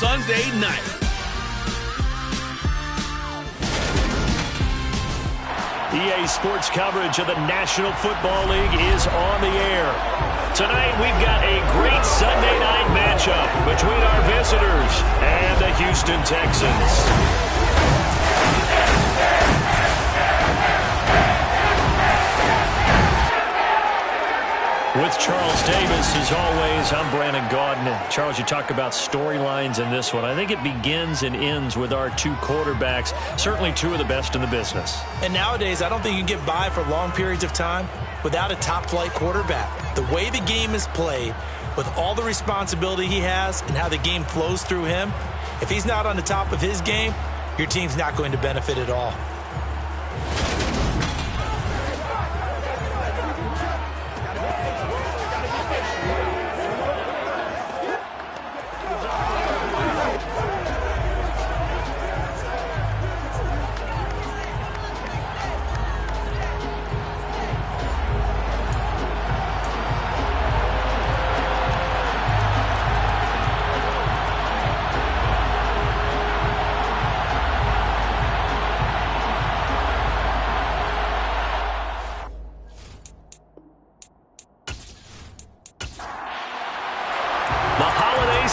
Sunday night. EA Sports coverage of the National Football League is on the air. Tonight we've got a great Sunday night matchup between our visitors and the Houston Texans. With Charles Davis, as always, I'm Brandon Gaudin. Charles, you talk about storylines in this one. I think it begins and ends with our two quarterbacks, certainly two of the best in the business. And nowadays, I don't think you can get by for long periods of time without a top-flight quarterback. The way the game is played, with all the responsibility he has and how the game flows through him, if he's not on the top of his game, your team's not going to benefit at all.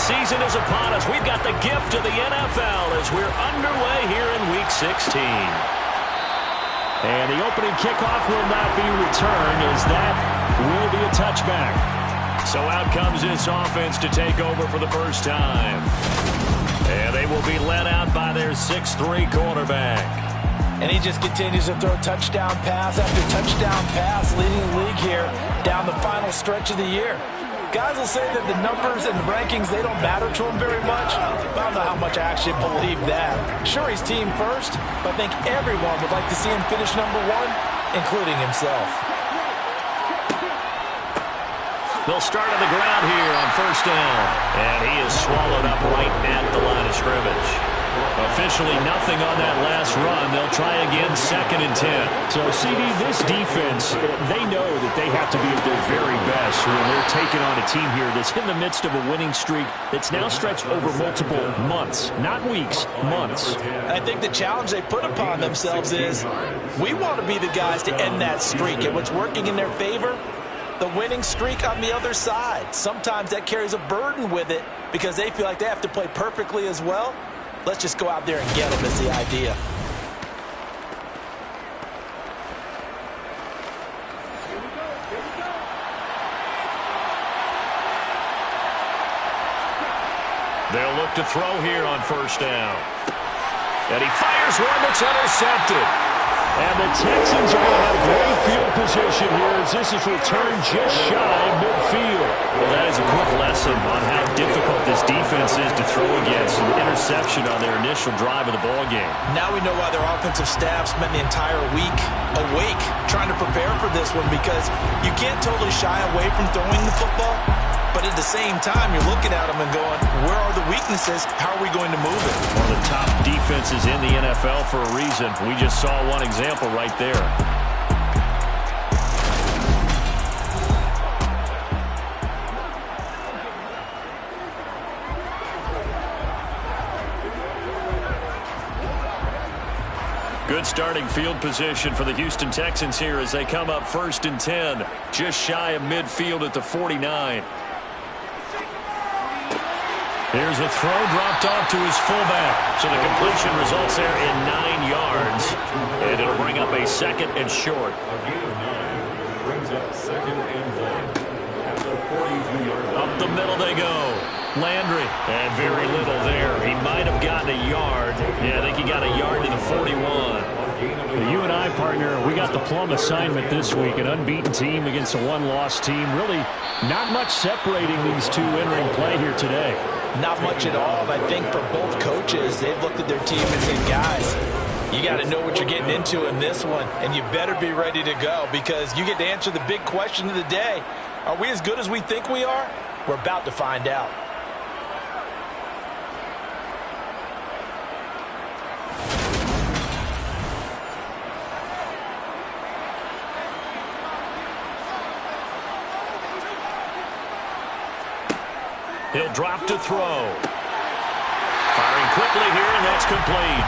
Season is upon us. We've got the gift of the NFL as we're underway here in Week 16. And the opening kickoff will not be returned, as that will be a touchback. So out comes this offense to take over for the first time. And they will be led out by their 6'3" quarterback. And he just continues to throw touchdown pass after touchdown pass, leading the league here down the final stretch of the year. Guys will say that the numbers and the rankings, they don't matter to him very much. But I don't know how much I actually believe that. Sure, he's team first, but I think everyone would like to see him finish number one, including himself. They'll start on the ground here on first down. And he is swallowed up right at the line of scrimmage. Officially nothing on that last run. They'll try again, 2nd and 10. So, CD, this defense, they know that they have to be at their very best when they're taking on a team here that's in the midst of a winning streak that's now stretched over multiple months. Not weeks, months. I think the challenge they put upon themselves is we want to be the guys to end that streak. And what's working in their favor? The winning streak on the other side. Sometimes that carries a burden with it because they feel like they have to play perfectly as well. Let's just go out there and get them is the idea. They'll look to throw here on first down. And he fires one that's intercepted. And the Texans are going to have great field position here as this is returned just shy midfield. Well, that is a quick lesson on how difficult this defense is to throw against. An interception on their initial drive of the ball game. Now we know why their offensive staff spent the entire week awake trying to prepare for this one, because you can't totally shy away from throwing the football. But at the same time, you're looking at them and going, where are the weaknesses? How are we going to move it? One of the top defenses in the NFL for a reason. We just saw one example right there. Good starting field position for the Houston Texans here as they come up 1st and 10. Just shy of midfield at the 49. Here's a throw dropped off to his fullback. So the completion results there in 9 yards. And it'll bring up a 2nd and short. Brings up 2nd and 1. At the 43-yard line. Up the middle they go. Landry. And very little there. He might have gotten a yard. Yeah, I think he got a yard to the 41. You and I, partner, we got the plum assignment this week. An unbeaten team against a one-loss team. Really not much separating these two entering play here today. Not much at all. I think for both coaches, they've looked at their team and said, guys, you got to know what you're getting into in this one, and you better be ready to go because you get to answer the big question of the day. Are we as good as we think we are? We're about to find out. He'll drop to throw. complete.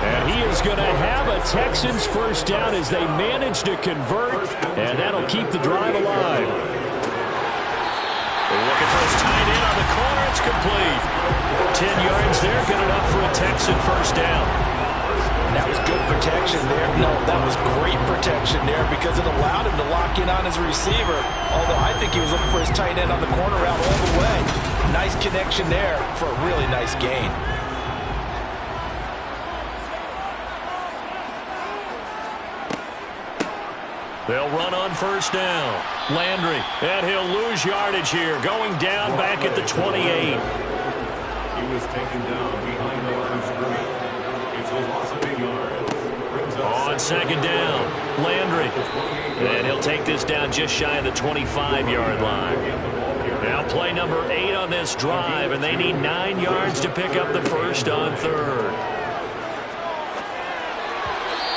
And he is going to have a Texans first down as they manage to convert, and that'll keep the drive alive. They're looking for his tight end on the corner. It's complete. 10 yards there, good enough for a Texan first down. That was good protection there. No, that was great protection there because it allowed him to lock in on his receiver. Although I think he was looking for his tight end on the corner route all the way. Nice connection there for a really nice gain. They'll run on first down. Landry, and he'll lose yardage here, going down back at the 28. He was taken down behind the line of scrimmage. It's a loss of 8 yards. On second down, Landry. And he'll take this down just shy of the 25-yard line. Now play number 8 on this drive, and they need 9 yards to pick up the first on third.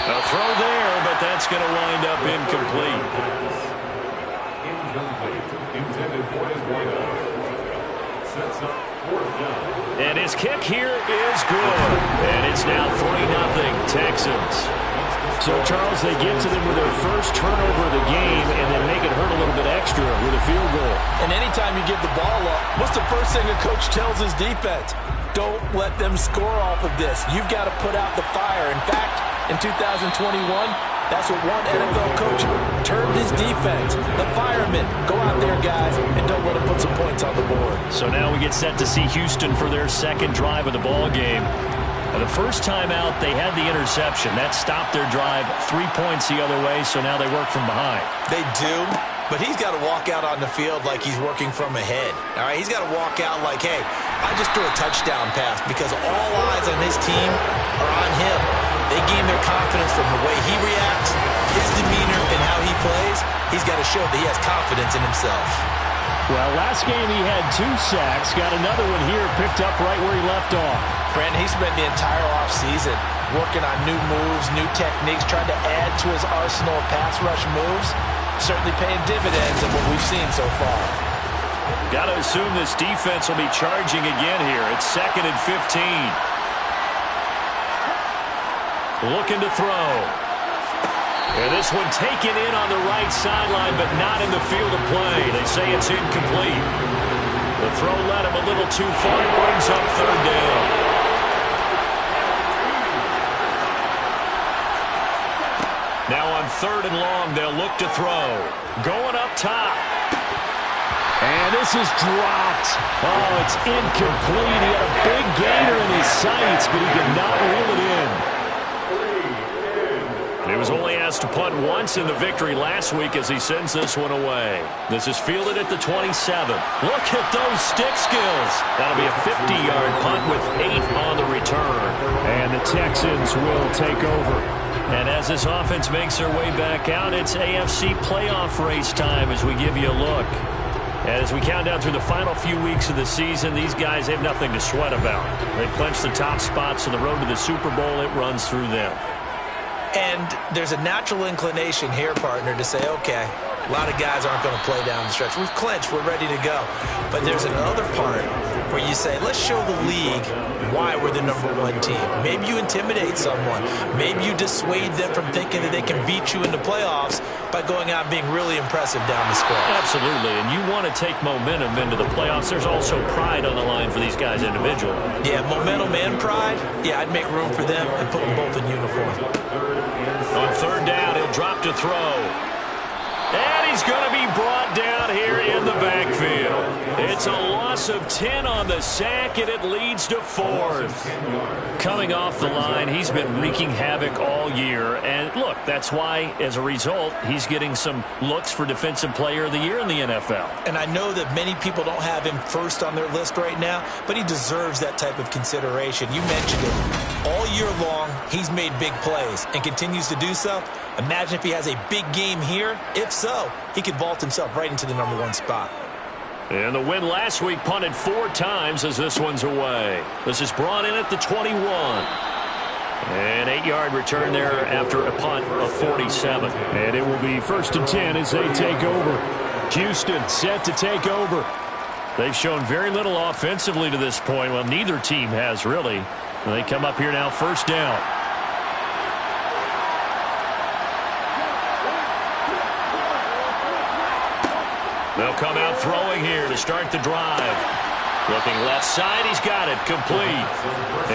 A throw there, but that's going to wind up incomplete. Intended for his wideout. Sets up fourth down. And his kick here is good. And it's now 3-0 Texans. So, Charles, they get to them with their first turnover of the game and then make it hurt a little bit extra with a field goal. And anytime you give the ball up, what's the first thing a coach tells his defense? Don't let them score off of this. You've got to put out the fire. In fact, in 2021, that's what one NFL coach termed his defense. The firemen. Go out there, guys, and don't let them put some points on the board. So now we get set to see Houston for their second drive of the ball game. And the first time out, they had the interception. That stopped their drive 3 points the other way, so now they work from behind. They do, but he's got to walk out on the field like he's working from ahead. All right, he's got to walk out like, hey, I just threw a touchdown pass because all eyes on his team are on him. They gain their confidence from the way he reacts, his demeanor, and how he plays. He's got to show that he has confidence in himself. Well, last game he had 2 sacks. Got another one here picked up right where he left off. Brandon, he spent the entire offseason working on new moves, new techniques, trying to add to his arsenal of pass rush moves. Certainly paying dividends in what we've seen so far. Got to assume this defense will be charging again here. It's 2nd and 15. Looking to throw. And this one taken in on the right sideline, but not in the field of play. They say it's incomplete. The throw led him a little too far. It brings up third down. Now on 3rd and long, they'll look to throw. Going up top. And this is dropped. Oh, it's incomplete. He had a big gainer in his sights, but he could not reel it in. He was only asked to punt once in the victory last week as he sends this one away. This is fielded at the 27. Look at those stick skills. That'll be a 50-yard punt with 8 on the return. And the Texans will take over. And as this offense makes their way back out, it's AFC playoff race time as we give you a look. And as we count down through the final few weeks of the season, these guys have nothing to sweat about. They've clinched the top spots on the road to the Super Bowl. It runs through them. And there's a natural inclination here, partner, to say, okay, a lot of guys aren't going to play down the stretch. We've clinched. We're ready to go. But there's another part where you say, let's show the league why we're the #1 team. Maybe you intimidate someone. Maybe you dissuade them from thinking that they can beat you in the playoffs by going out and being really impressive down the square. Absolutely, and you want to take momentum into the playoffs. There's also pride on the line for these guys individually. Yeah, momentum and pride. Yeah, I'd make room for them and put them both in uniform. On 3rd down, he'll drop to throw. And he's going to be brought down here in the backfield. It's a loss of 10 on the sack, and it leads to 4th. Coming off the line, he's been wreaking havoc all year. And look, that's why, as a result, he's getting some looks for Defensive Player of the Year in the NFL. And I know that many people don't have him first on their list right now, but he deserves that type of consideration. You mentioned it. All year long, he's made big plays and continues to do so. Imagine if he has a big game here. If so, he could vault himself right into the #1 spot. And the win last week punted 4 times as this one's away. This is brought in at the 21. An 8-yard return there after a punt of 47. And it will be 1st and 10 as they take over. Houston set to take over. They've shown very little offensively to this point. Well, neither team has really. They come up here now, first down. They'll come out throwing here to start the drive. Looking left side, he's got it, complete.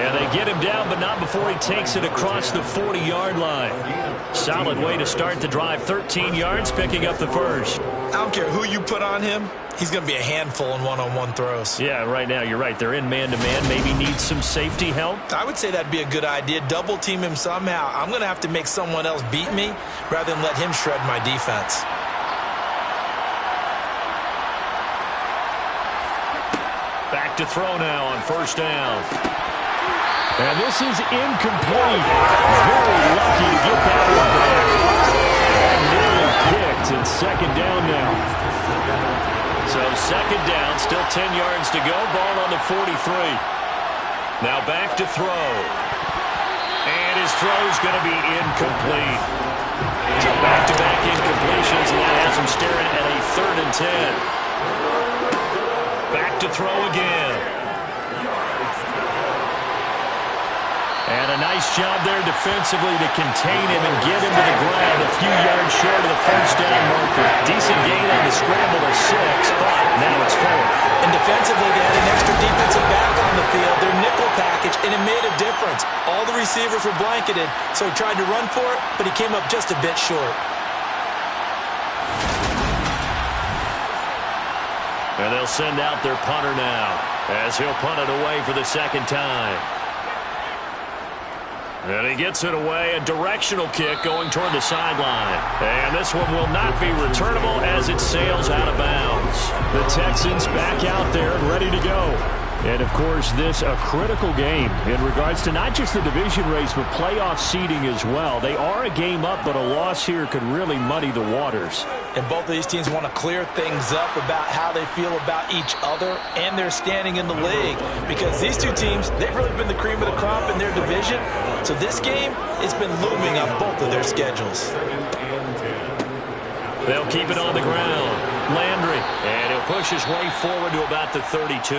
And they get him down, but not before he takes it across the 40-yard line. Solid way to start the drive, 13 yards, picking up the first. I don't care who you put on him, he's going to be a handful in one-on-one throws. Yeah, right now, you're right. They're in man-to-man, maybe need some safety help. I would say that'd be a good idea. Double team him somehow. I'm going to have to make someone else beat me rather than let him shred my defense. Back to throw now on first down. And this is incomplete. Very lucky to get that one back. And nearly picked, and second down now. So second down, still 10 yards to go. Ball on the 43. Now back to throw. And his throw's going to be incomplete. So back-to-back incompletions, and that has him staring at a 3rd and 10. Back to throw again. And a nice job there defensively to contain him and get him to the ground a few yards short of the first down marker. Decent gain on the scramble of 6, but now it's 4th. And defensively, they had an extra defensive back on the field, their nickel package, and it made a difference. All the receivers were blanketed, so he tried to run for it, but he came up just a bit short. And they'll send out their punter now as he'll punt it away for the second time. And he gets it away, a directional kick going toward the sideline. And this one will not be returnable as it sails out of bounds. The Texans back out there and ready to go. And, of course, this a critical game in regards to not just the division race, but playoff seeding as well. They are a game up, but a loss here could really muddy the waters. And both of these teams want to clear things up about how they feel about each other and their standing in the league. Because these two teams, they've really been the cream of the crop in their division. So this game, it's been looming on both of their schedules. They'll keep it on the ground. Landry, and he'll push his way forward to about the 32.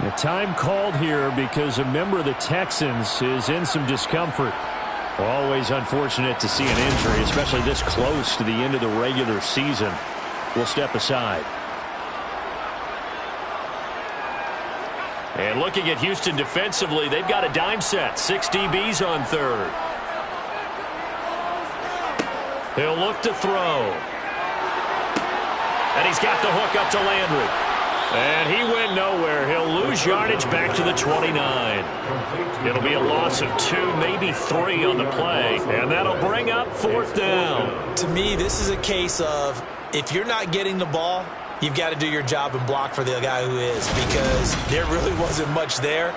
The time called here because a member of the Texans is in some discomfort. Always unfortunate to see an injury, especially this close to the end of the regular season. We'll step aside. And looking at Houston defensively, they've got a dime set. 6 DBs on third. He'll look to throw. And he's got the hook up to Landry. And he went nowhere. He'll lose yardage back to the 29. It'll be a loss of 2, maybe 3 on the play. And that'll bring up 4th down. To me, this is a case of if you're not getting the ball, you've got to do your job and block for the guy who is, because there really wasn't much there.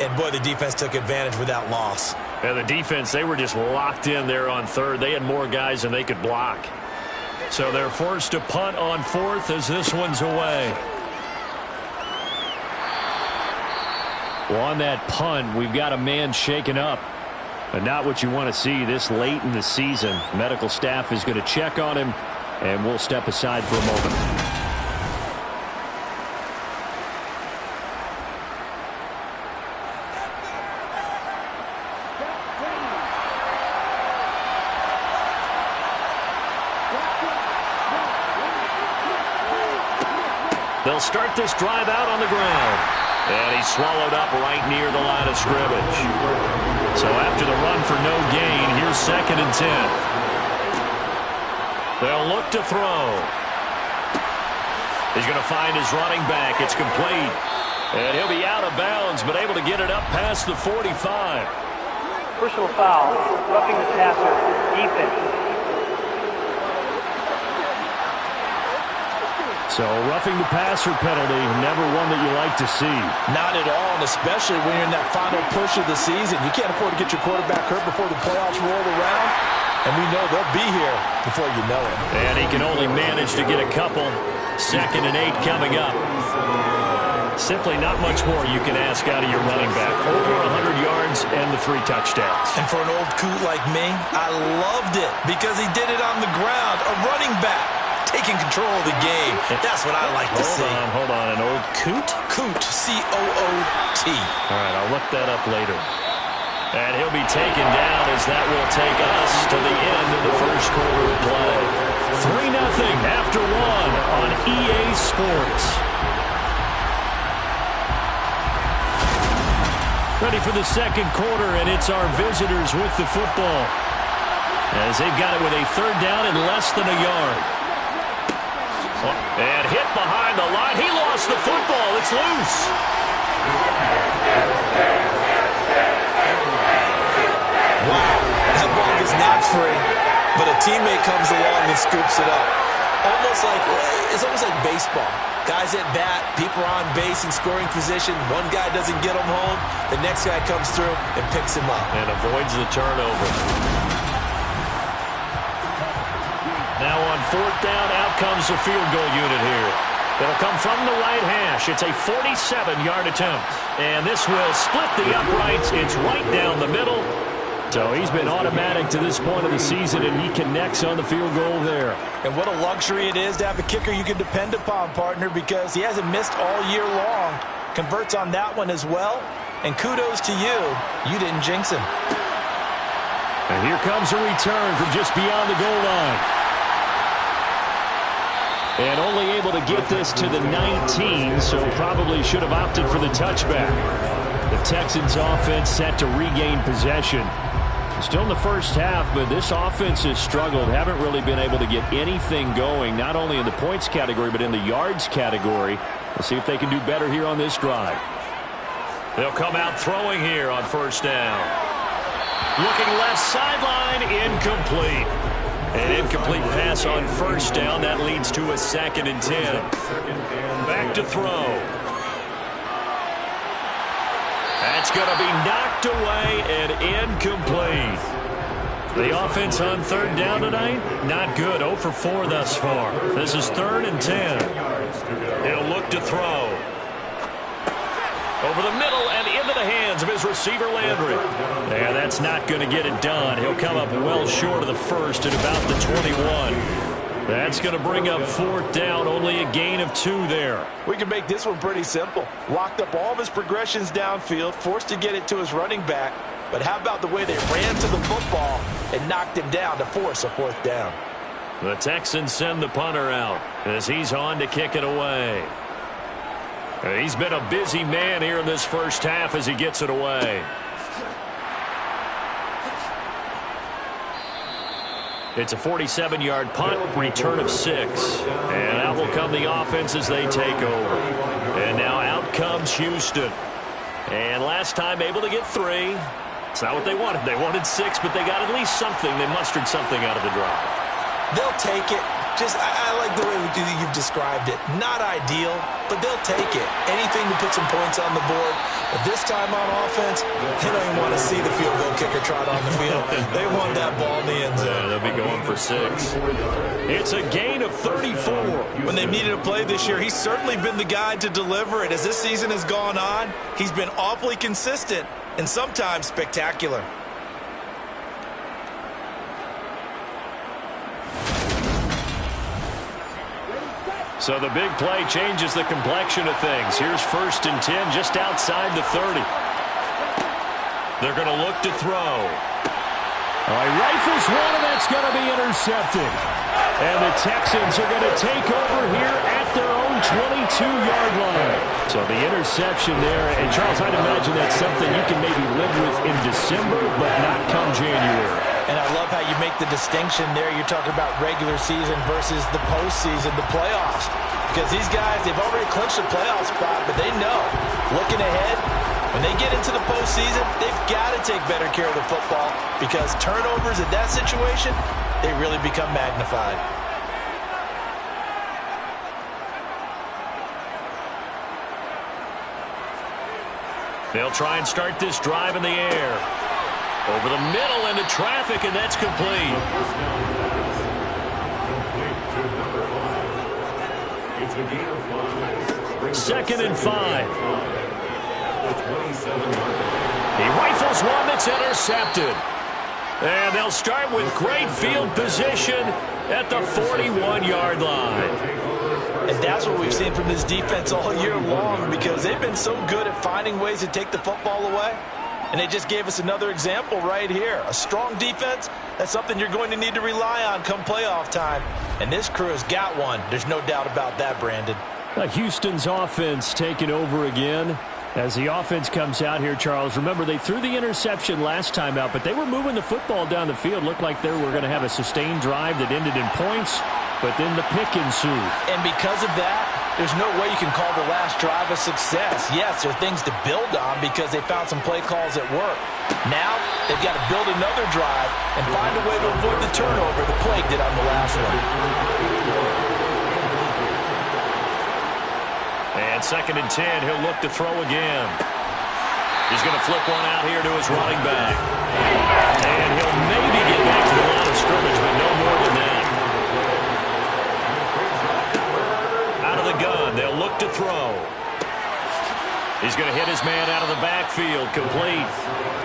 And, boy, the defense took advantage with that loss. And the defense, they were just locked in there on third. They had more guys than they could block. So they're forced to punt on 4th as this one's away. Well, on that punt, we've got a man shaken up. And not what you want to see this late in the season. Medical staff is going to check on him, and we'll step aside for a moment. They'll start this drive out on the ground. And he's swallowed up right near the line of scrimmage. So after the run for no gain, here's 2nd and 10. They'll look to throw. He's going to find his running back. It's complete. And he'll be out of bounds, but able to get it up past the 45. Personal foul, roughing the passer, defense. So roughing the passer penalty, never one that you like to see. Not at all, and especially when you're in that final push of the season. You can't afford to get your quarterback hurt before the playoffs roll around. And we know they'll be here before you know it. And he can only manage to get a couple. 2nd and 8 coming up. Simply not much more you can ask out of your running back. Over 100 yards and the 3 touchdowns. And for an old coot like me, I loved it because he did it on the ground. A running back taking control of the game. That's what I like to see. Hold on. An old coot? Coot, C-O-O-T. All right, I'll look that up later. And he'll be taken down as that will take us to the end of the first quarter of play. 3-0 after 1 on EA Sports. Ready for the second quarter, and it's our visitors with the football, as they've got it with a third down and less than a yard. And hit behind the line. He lost the football. It's loose. Wow, that ball is not free, but a teammate comes along and scoops it up. It's almost like baseball. Guys at bat, people are on base in scoring position. One guy doesn't get him home. The next guy comes through and picks him up. And avoids the turnover. Now on fourth down, out comes the field goal unit here. It'll come from the right hash. It's a 47-yard attempt. And this will split the uprights. It's right down the middle. So he's been automatic to this point of the season, and he connects on the field goal there. And what a luxury it is to have a kicker you can depend upon, partner, because he hasn't missed all year long. Converts on that one as well. And kudos to you. You didn't jinx him. And here comes a return from just beyond the goal line. And only able to get this to the 19, so probably should have opted for the touchback. The Texans offense set to regain possession. Still in the first half, but this offense has struggled. Haven't really been able to get anything going, not only in the points category, but in the yards category. We'll see if they can do better here on this drive. They'll come out throwing here on first down. Looking left sideline, incomplete. An incomplete pass on first down. That leads to a 2nd and 10. Back to throw. That's going to be knocked away and incomplete. The offense on third down tonight, not good. 0 for 4 thus far. This is 3rd and 10. He'll look to throw. Over the middle and into the hands of his receiver, Landry. Yeah, that's not going to get it done. He'll come up well short of the first at about the 21. That's going to bring up 4th down, only a gain of 2 there. We can make this one pretty simple. Locked up all of his progressions downfield, forced to get it to his running back. But how about the way they ran to the football and knocked him down to force a 4th down? The Texans send the punter out as he's on to kick it away. He's been a busy man here in this first half as he gets it away. It's a 47-yard punt, return of 6. And out will come the offense as they take over. And now out comes Houston. And last time able to get 3. It's not what they wanted. They wanted 6, but they got at least something. They mustered something out of the drive. They'll take it. I like the way you've described it. Not ideal, but they'll take it. Anything to put some points on the board. But this time on offense, they don't even want to see the field goal kicker trot on the field. They want that ball in the end zone. Yeah, they'll be going for 6. It's a gain of 34. When they've needed a play this year, he's certainly been the guy to deliver it. As this season has gone on, he's been awfully consistent and sometimes spectacular. So the big play changes the complexion of things. Here's 1st and 10 just outside the 30. They're going to look to throw. Rifles one, and that's going to be intercepted. And the Texans are going to take over here at their own 22-yard line. So the interception there, and Charles, I'd imagine that's something you can maybe live with in December, but not come January. And I love how you make the distinction there. You're talking about regular season versus the postseason, the playoffs. Because these guys, they've already clinched a playoff spot, but they know, looking ahead, when they get into the postseason, they've got to take better care of the football because turnovers in that situation, they really become magnified. They'll try and start this drive in the air. Over the middle into traffic, and that's complete. It's a gain of 5. 2nd and 5. He rifles one that's intercepted. And they'll start with great field position at the 41-yard line. And that's what we've seen from this defense all year long, because they've been so good at finding ways to take the football away. And they just gave us another example right here. A strong defense, that's something you're going to need to rely on come playoff time. And this crew has got one. There's no doubt about that, Brandon. Houston's offense taking over again. As the offense comes out here, Charles, remember they threw the interception last time out, but they were moving the football down the field. Looked like they were going to have a sustained drive that ended in points, but then the pick ensued. And because of that, there's no way you can call the last drive a success. Yes, there are things to build on because they found some play calls that work. Now, they've got to build another drive and find a way to avoid the turnover the plague did on the last one. And 2nd and 10, he'll look to throw again. He's going to flip one out here to his running back. And he'll maybe get back to the line of scrimmage, but no more than that. Out of the gun, they'll look to throw. He's going to hit his man out of the backfield, complete.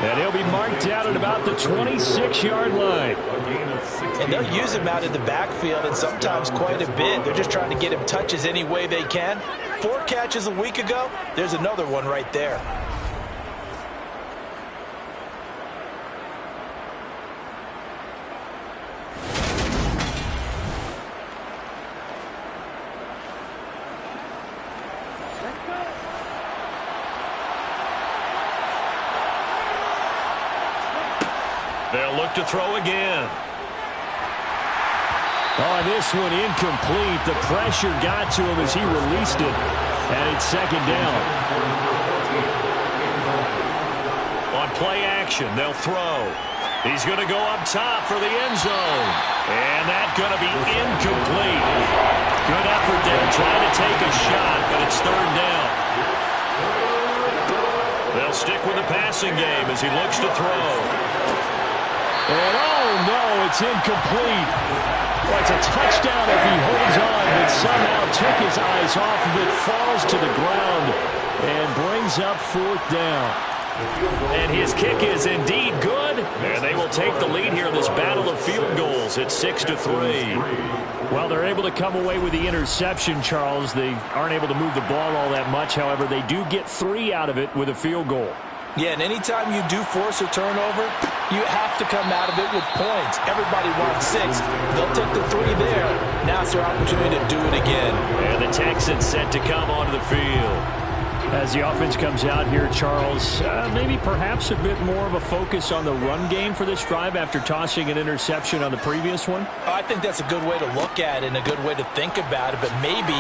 And he'll be marked out at about the 26-yard line. And they'll use him out of the backfield, and sometimes quite a bit. They're just trying to get him touches any way they can. 4 catches a week ago. There's another one right there. They'll look to throw again. Oh, this one incomplete. The pressure got to him as he released it. And it's 2nd down. On play action, they'll throw. He's going to go up top for the end zone. And that's going to be incomplete. Good effort there, trying to take a shot, but it's 3rd down. They'll stick with the passing game as he looks to throw. And oh no, it's incomplete. Well, it's a touchdown if he holds on, but somehow took his eyes off of it, falls to the ground, and brings up 4th down. And his kick is indeed good. And they will take the lead here in this battle of field goals. It's 6-3. Well, they're able to come away with the interception, Charles. They aren't able to move the ball all that much. However, they do get 3 out of it with a field goal. Yeah, and anytime you do force a turnover, you have to come out of it with points. Everybody wants 6. They'll take the 3 there. Now it's their opportunity to do it again. And the Texans set to come onto the field. As the offense comes out here, Charles, maybe perhaps a bit more of a focus on the run game for this drive after tossing an interception on the previous one? I think that's a good way to look at it and a good way to think about it, but maybe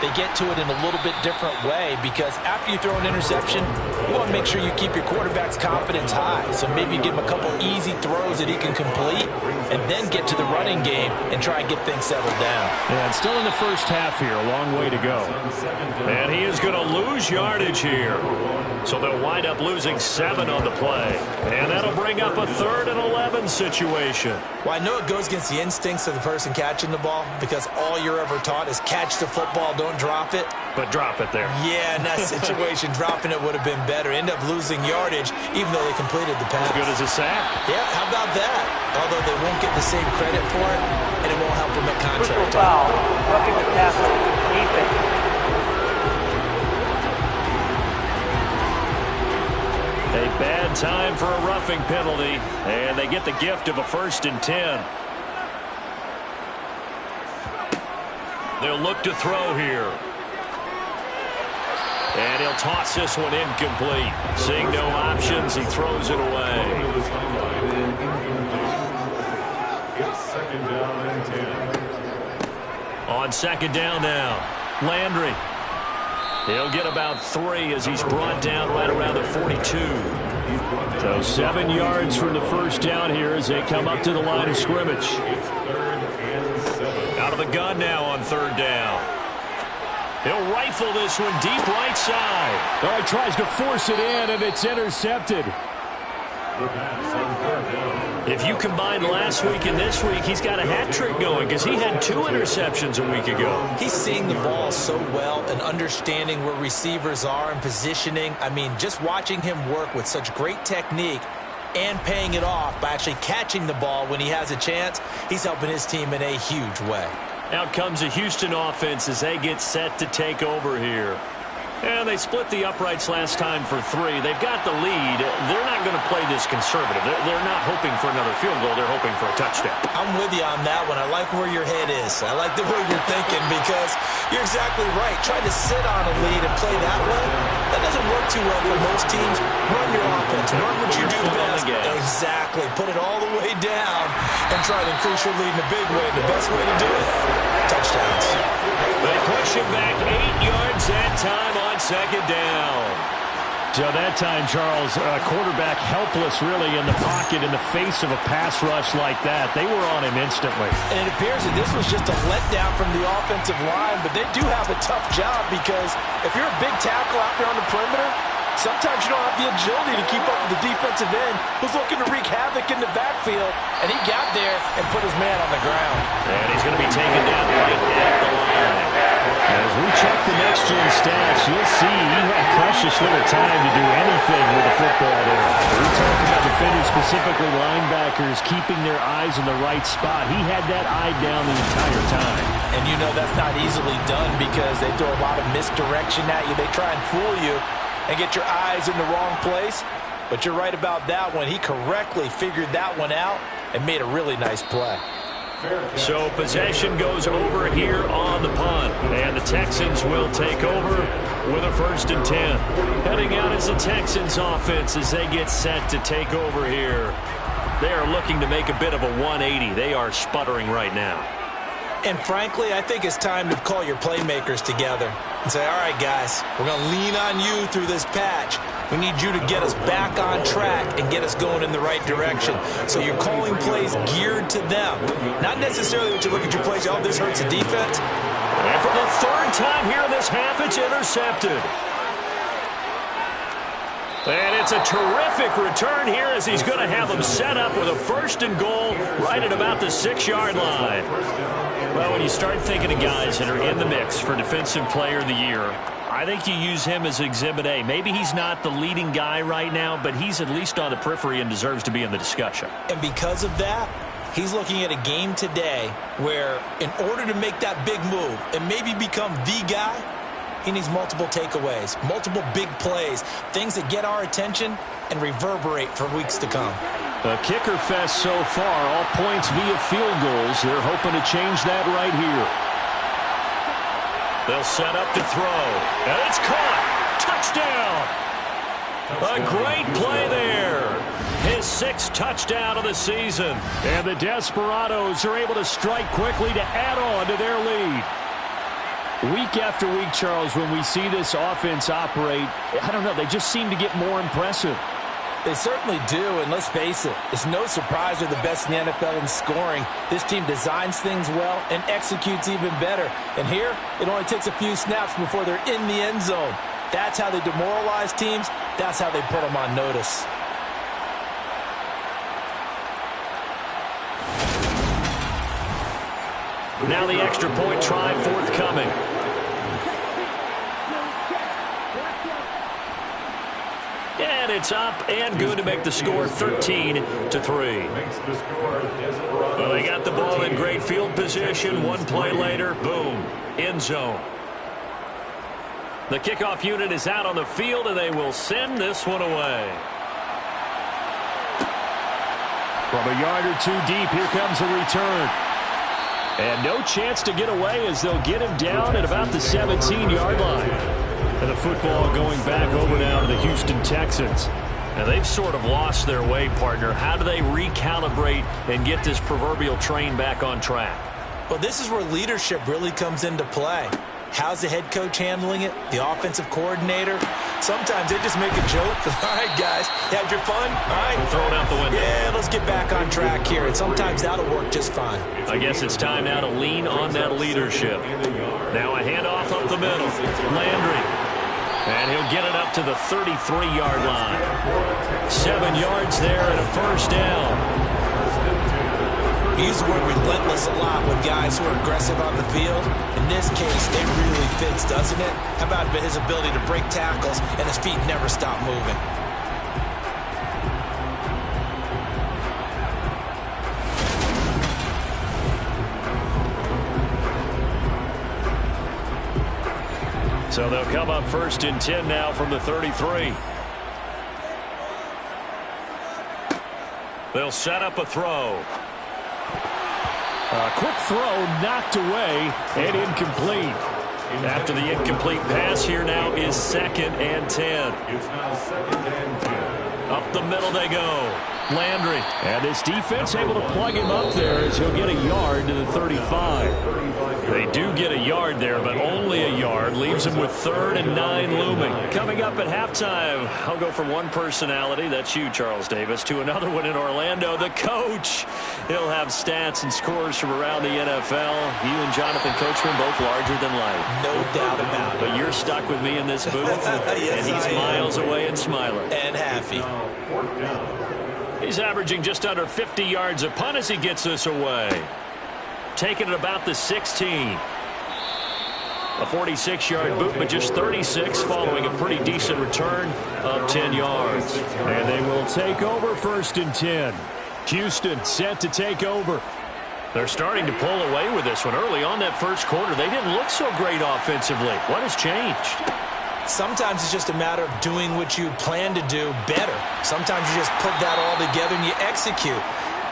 they get to it in a little bit different way, because after you throw an interception, you want to make sure you keep your quarterback's confidence high. So maybe you give him a couple easy throws that he can complete and then get to the running game and try and get things settled down. Yeah, it's still in the first half here. A long way to go. And he is going to lose yardage here. So they'll wind up losing 7 on the play. And that'll bring up a 3rd and 11 situation. Well, I know it goes against the instincts of the person catching the ball, because all you're ever taught is catch the football, don't drop it. But drop it there. Yeah, in that situation, dropping it would have been better. End up losing yardage, even though they completed the pass. As good as a sack. Yeah, how about that? Although they won't get the same credit for it, and it won't help them at contract time. Foul, roughing the passer, defense. A bad time for a roughing penalty, and they get the gift of a 1st and 10. They'll look to throw here. And he'll toss this one incomplete. Seeing no options, he throws it away. It's 2nd down and 10. On 2nd down now, Landry. He'll get about 3 as he's brought down right around the 42. So 7 yards from the first down here as they come up to the line of scrimmage. It's 3rd and 7. Out of the gun now on 3rd down. He'll rifle this one deep right side. Oh, he tries to force it in, and it's intercepted. The pass on 3rd down. If you combine last week and this week, he's got a hat trick going, because he had 2 interceptions a week ago. He's seeing the ball so well and understanding where receivers are and positioning. I mean, just watching him work with such great technique, and paying it off by actually catching the ball when he has a chance. He's helping his team in a huge way. Out comes the Houston offense as they get set to take over here. And they split the uprights last time for 3. They've got the lead. They're not going to play this conservative. They're not hoping for another field goal. They're hoping for a touchdown. I'm with you on that one. I like where your head is. I like the way you're thinking because you're exactly right. Trying to sit on a lead and play that way, that doesn't work too well for most teams. Run your offense. Run what you do best. Exactly. Put it all the way down and try to increase your lead in a big way. The best way to do it, touchdowns. They push him back 8 yards that time on second down. So that time, Charles, quarterback helpless really in the pocket in the face of a pass rush like that. They were on him instantly. And it appears that this was just a letdown from the offensive line, but they do have a tough job because if you're a big tackle out there on the perimeter, sometimes you don't have the agility to keep up with the defensive end who's looking to wreak havoc in the backfield, and he got there and put his man on the ground. And he's going to be taken down right at the line. As we check the next-gen stats, you'll see he had precious little time to do anything with the football there. We're talking about defenders, specifically linebackers, keeping their eyes in the right spot. He had that eye down the entire time. And you know that's not easily done because they throw a lot of misdirection at you. They try and fool you and get your eyes in the wrong place. But you're right about that one. He correctly figured that one out and made a really nice play. So possession goes over here on the punt. And the Texans will take over with a 1st and 10. Heading out is the Texans offense as they get set to take over here. They are looking to make a bit of a 180. They are sputtering right now. And frankly, I think it's time to call your playmakers together and say, all right, guys, we're going to lean on you through this patch. We need you to get us back on track and get us going in the right direction. So you're calling plays geared to them. Not necessarily that you look at your plays, oh, this hurts the defense. And for the 3rd time here in this half, it's intercepted. And it's a terrific return here as he's going to have them set up with a 1st and goal right at about the 6-yard line. Well, when you start thinking of guys that are in the mix for Defensive Player of the Year, I think you use him as Exhibit A. Maybe he's not the leading guy right now, but he's at least on the periphery and deserves to be in the discussion. And because of that, he's looking at a game today where in order to make that big move and maybe become the guy, he needs multiple takeaways, multiple big plays, things that get our attention and reverberate for weeks to come. A kicker fest so far, all points via field goals. They're hoping to change that right here. They'll set up to throw, and it's caught. Touchdown! A great play there. His 6th touchdown of the season. And the Desperados are able to strike quickly to add on to their lead. Week after week, Charles, when we see this offense operate, I don't know, they just seem to get more impressive. They certainly do, and let's face it, it's no surprise they're the best in the NFL in scoring. This team designs things well and executes even better. And here, it only takes a few snaps before they're in the end zone. That's how they demoralize teams. That's how they put them on notice. Now the extra point try forthcoming. And it's up and good to make the score 13-3. Well, they got the ball in great field position. One play later, boom, end zone. The kickoff unit is out on the field, and they will send this one away. From a yard or two deep, here comes a return. And no chance to get away as they'll get him down at about the 17-yard line. And the football going back over now to the Houston Texans. Now they've sort of lost their way, partner. How do they recalibrate and get this proverbial train back on track? Well, this is where leadership really comes into play. How's the head coach handling it? The offensive coordinator? Sometimes they just make a joke. All right, guys, had your fun? All right. We'll throw it out the window. Yeah, let's get back on track here. And sometimes that'll work just fine. I guess it's time now to lean on that leadership. Now a handoff up the middle. Landry. And he'll get it up to the 33-yard line. 7 yards there and a first down. We use the word relentless a lot with guys who are aggressive on the field. In this case, it really fits, doesn't it? How about his ability to break tackles and his feet never stop moving? So they'll come up 1st and 10 now from the 33. They'll set up a throw. A quick throw knocked away and incomplete. After the incomplete pass, here now is 2nd and 10. It's now 2nd and 10. Up the middle they go. Landry. And this defense able to plug him up there as he'll get a yard to the 35. They do get a yard there, but only a yard. Leaves him with 3rd and 9 looming. Coming up at halftime, I'll go from one personality, that's you, Charles Davis, to another one in Orlando, the coach. He'll have stats and scores from around the NFL. You and Jonathan Coachman both larger than life. No doubt about it. But you're stuck with me in this booth, Yes, and he's miles away and smiling. And happy. He's averaging just under 50 yards a punt as he gets this away. Taking it about the 16. A 46-yard boot, but just 36 following a pretty decent return of 10 yards. And they will take over 1st and 10. Houston set to take over. They're starting to pull away with this one. Early on that first quarter, they didn't look so great offensively. What has changed? Sometimes it's just a matter of doing what you plan to do better. Sometimes you just put that all together and you execute.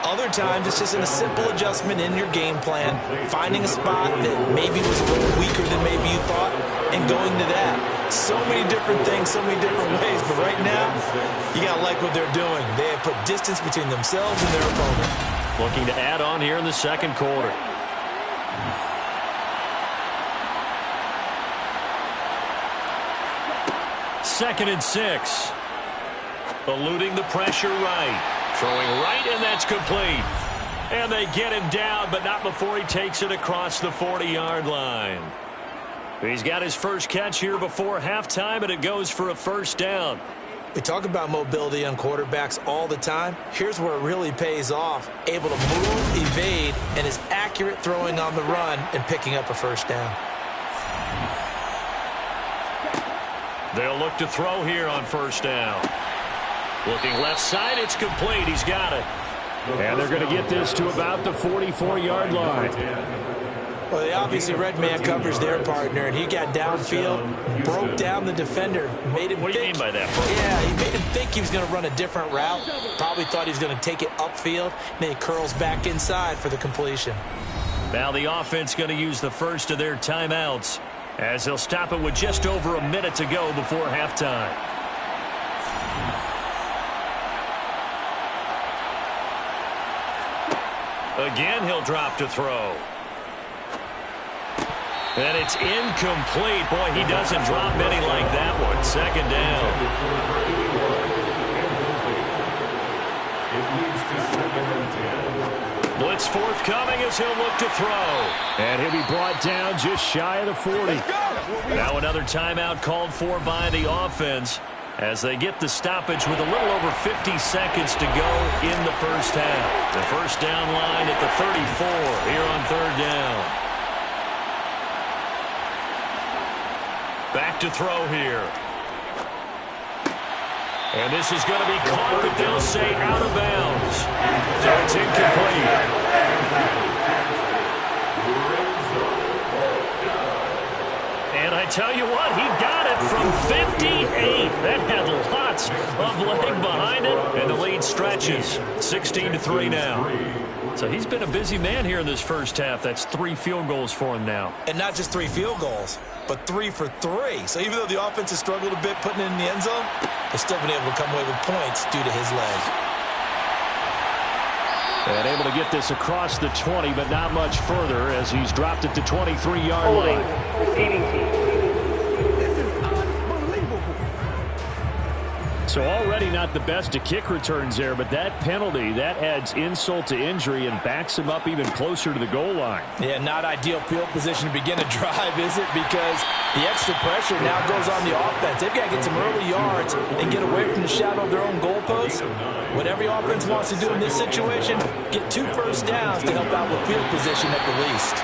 Other times it's just a simple adjustment in your game plan, finding a spot that maybe was a little weaker than maybe you thought, and going to that. So many different things, so many different ways, but right now, you got to like what they're doing. They have put distance between themselves and their opponent. Looking to add on here in the second quarter. Second and 6. Eluding the pressure right. Throwing right, and that's complete. And they get him down, but not before he takes it across the 40-yard line. He's got his first catch here before halftime, and it goes for a 1st down. We talk about mobility on quarterbacks all the time. Here's where it really pays off. Able to move, evade, and is accurate throwing on the run and picking up a 1st down. They'll look to throw here on 1st down. Looking left side, it's complete. He's got it. And they're going to get this to about the 44-yard line. Well, they obviously red man covers their partner, and he got downfield, broke down the defender, made him What do you mean by that, bro? Yeah, he made him think he was going to run a different route. Probably thought he was going to take it upfield. Then he curls back inside for the completion. Now the offense going to use the first of their timeouts as they'll stop it with just over a minute to go before halftime. Again, he'll drop to throw. And it's incomplete. Boy, he doesn't drop many like that one. 2nd down. Blitz forthcoming as he'll look to throw. And he'll be brought down just shy of the 40. Now another timeout called for by the offense as they get the stoppage with a little over 50 seconds to go in the first half. The 1st down line at the 34 here on 3rd down. Back to throw here. And this is going to be caught, but they'll say out of bounds. So it's incomplete. And I tell you what, he got it from 58. That had lots of leg behind it, and the lead stretches. 16-3 now. So he's been a busy man here in this first half. That's 3 field goals for him now. And not just 3 field goals, but 3 for 3. So even though the offense has struggled a bit putting it in the end zone, they've still been able to come away with points due to his legs. And able to get this across the 20, but not much further as he's dropped it to 23-yard line. Receiving team. So already not the best of kick returns there, but that penalty, that adds insult to injury and backs him up even closer to the goal line. Yeah, not ideal field position to begin a drive, is it? Because the extra pressure now goes on the offense. They've got to get some early yards and get away from the shadow of their own goalposts. What every offense wants to do in this situation, get 2 first downs to help out with field position at the least.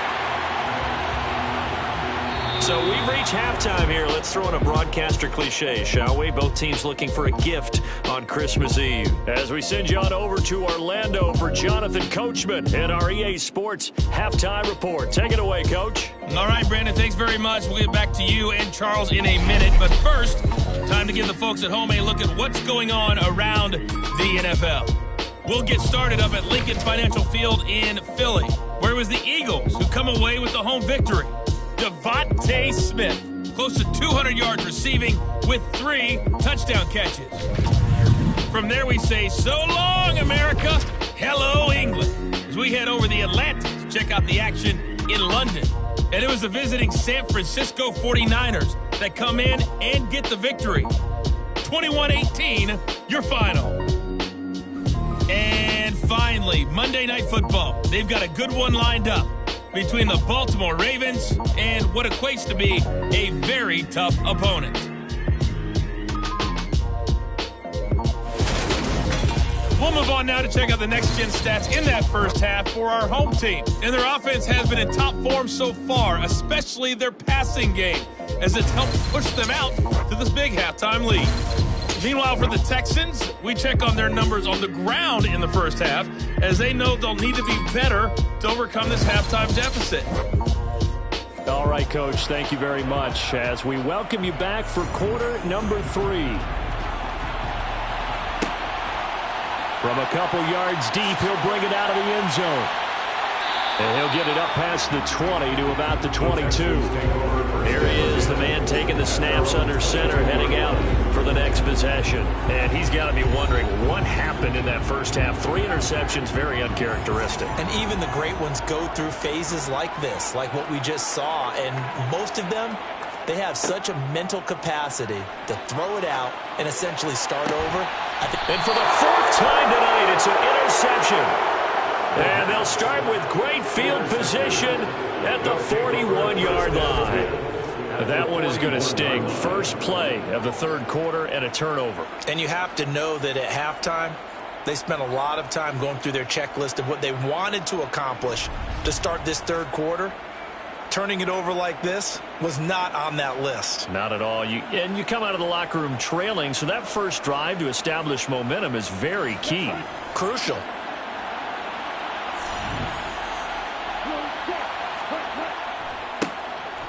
So we've reached halftime here. Let's throw in a broadcaster cliche, shall we? Both teams looking for a gift on Christmas Eve. As we send you on over to Orlando for Jonathan Coachman and our EA Sports Halftime Report. Take it away, Coach. All right, Brandon, thanks very much. We'll get back to you and Charles in a minute. But first, time to give the folks at home a look at what's going on around the NFL. We'll get started up at Lincoln Financial Field in Philly, where it was the Eagles who come away with the home victory. Devontae Smith, close to 200 yards receiving with 3 touchdown catches. From there we say, so long, America. Hello, England. As we head over the Atlantic to check out the action in London. And it was the visiting San Francisco 49ers that come in and get the victory. 21-18, your final. And finally, Monday Night Football. They've got a good one lined up between the Baltimore Ravens and what equates to be a very tough opponent. We'll move on now to check out the next-gen stats in that first half for our home team. And their offense has been in top form so far, especially their passing game, as it's helped push them out to this big halftime lead. Meanwhile, for the Texans, we check on their numbers on the ground in the first half, as they know they'll need to be better to overcome this halftime deficit. All right, Coach, thank you very much as we welcome you back for quarter number 3. From a couple yards deep, he'll bring it out of the end zone. And he'll get it up past the 20 to about the 22. Here he is, the man taking the snaps under center, heading out for the next possession. And he's got to be wondering what happened in that first half. 3 interceptions, very uncharacteristic. And even the great ones go through phases like this, like what we just saw. And most of them, they have such a mental capacity to throw it out and essentially start over. And for the 4th time tonight, it's an interception. And they'll start with great field position at the 41-yard line. That one is going to sting. First play of the third quarter and a turnover. And you have to know that at halftime, they spent a lot of time going through their checklist of what they wanted to accomplish to start this third quarter. Turning it over like this was not on that list. Not at all. And you come out of the locker room trailing, so that first drive to establish momentum is very key. Crucial.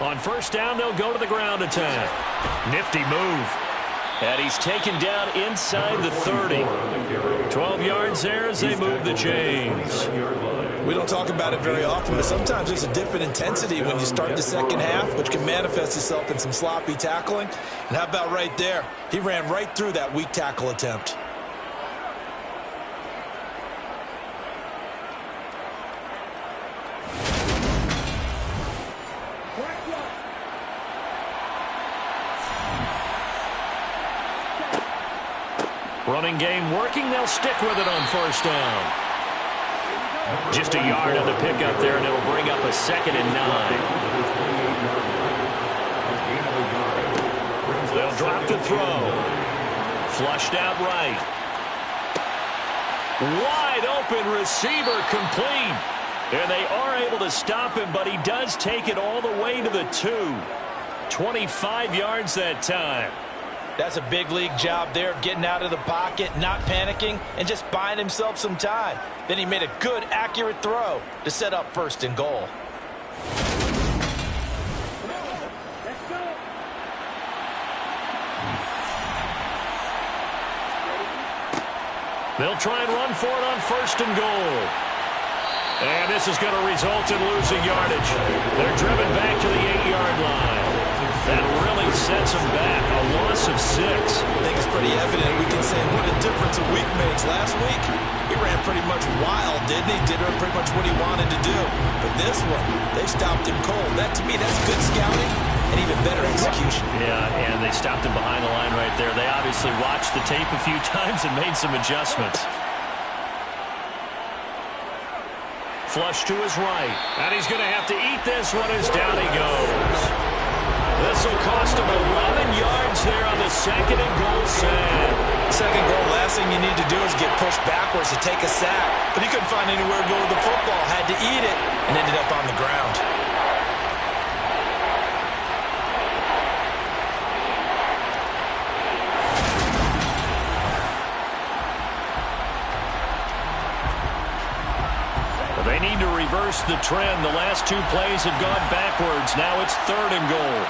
On first down, they'll go to the ground attack. Nifty move. And he's taken down inside the 30. 12 yards there as they move the chains. We don't talk about it very often, but sometimes there's a dip in intensity when you start the second half, which can manifest itself in some sloppy tackling. And how about right there? He ran right through that weak tackle attempt. Running game working. They'll stick with it on first down. Just a yard on the pickup there, and it'll bring up a 2nd and 9. They'll drop the throw. Flushed out right. Wide open receiver complete. And they are able to stop him, but he does take it all the way to the 2. 25 yards that time. That's a big league job there of getting out of the pocket, not panicking, and just buying himself some time. Then he made a good, accurate throw to set up 1st and goal. They'll try and run for it on 1st and goal. And this is going to result in losing yardage. They're driven back to the 8-yard line. That really sets him back. A loss of 6. I think it's pretty evident. We can say what a difference a week makes. Last week, he ran pretty much wild, didn't he? Did pretty much what he wanted to do. But this one, they stopped him cold. That, to me, that's good scouting and even better execution. Yeah, and they stopped him behind the line right there. They obviously watched the tape a few times and made some adjustments. Flush to his right. And he's going to have to eat this one as down he goes. This will cost him 11 yards there on the 2nd and goal set. 2nd goal, last thing you need to do is get pushed backwards to take a sack. But he couldn't find anywhere to go with the football. Had to eat it and ended up on the ground. need to reverse the trend. The last two plays have gone backwards. Now it's 3rd and goal.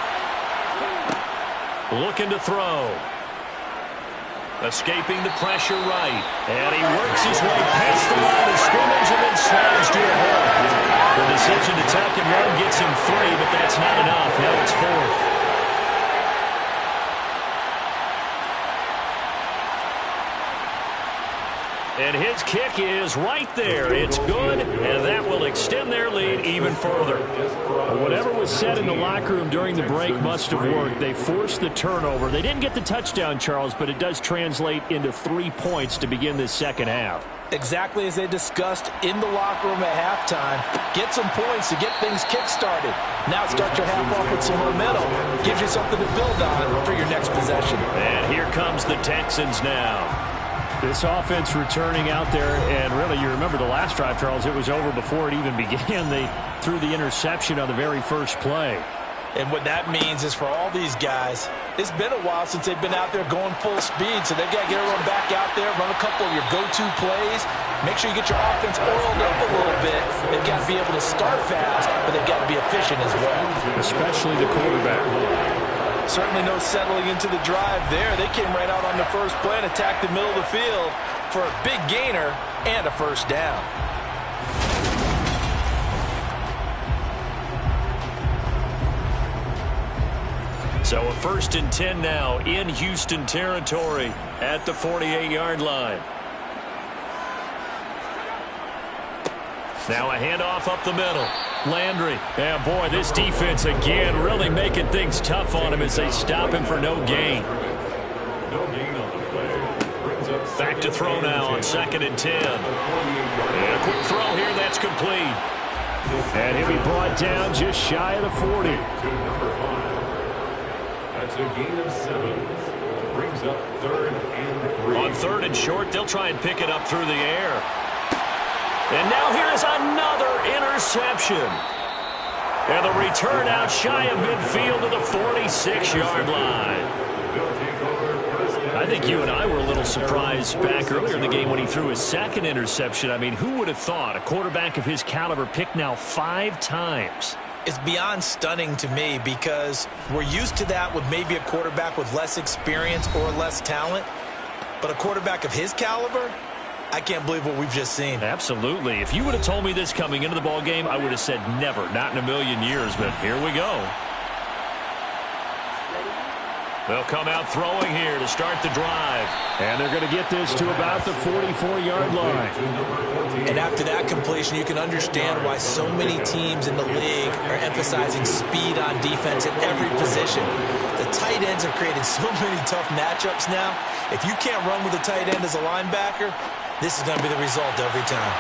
Looking to throw. Escaping the pressure right. And he works his way past the line of scrimmage and then slides to a hole. The decision to tuck and run gets him 3, but that's not enough. Now it's 4th. And his kick is right there. It's good, and that will extend their lead even further. Whatever was said in the locker room during the break must have worked. They forced the turnover. They didn't get the touchdown, Charles, but it does translate into 3 points to begin this second half. Exactly as they discussed in the locker room at halftime. Get some points to get things kick-started. Now start your half off with some momentum. Gives you something to build on for your next possession. And here comes the Texans now. This offense returning out there, and really, you remember the last drive, Charles, it was over before it even began. They threw the interception on the very first play. And what that means is for all these guys, it's been a while since they've been out there going full speed, so they've got to get everyone back out there, run a couple of your go-to plays, make sure you get your offense oiled up a little bit. They've got to be able to start fast, but they've got to be efficient as well. Especially the quarterback. Certainly no settling into the drive there. They came right out on the first play and attacked the middle of the field for a big gainer and a first down. So a 1st and 10 now in Houston territory at the 48-yard line. Now a handoff up the middle. Landry. Yeah, boy, this defense again really making things tough on him as they stop him for no gain. Back to throw now on 2nd and 10. And a quick throw here, that's complete. And he'll be brought down just shy of the 40. That's a gain of 7. Brings up 3rd and 3. On 3rd and short, they'll try and pick it up through the air. And now here's another interception. And the return out shy of midfield to the 46-yard line. I think you and I were a little surprised back earlier in the game when he threw his 2nd interception. I mean, who would have thought a quarterback of his caliber picked now 5 times? It's beyond stunning to me because we're used to that with maybe a quarterback with less experience or less talent. But a quarterback of his caliber, I can't believe what we've just seen. Absolutely. If you would have told me this coming into the ball game, I would have said never, not in a million years, but here we go. They'll come out throwing here to start the drive. And they're going to get this to about the 44-yard line. And after that completion, you can understand why so many teams in the league are emphasizing speed on defense at every position. The tight ends have created so many tough matchups now. If you can't run with a tight end as a linebacker, this is going to be the result every time.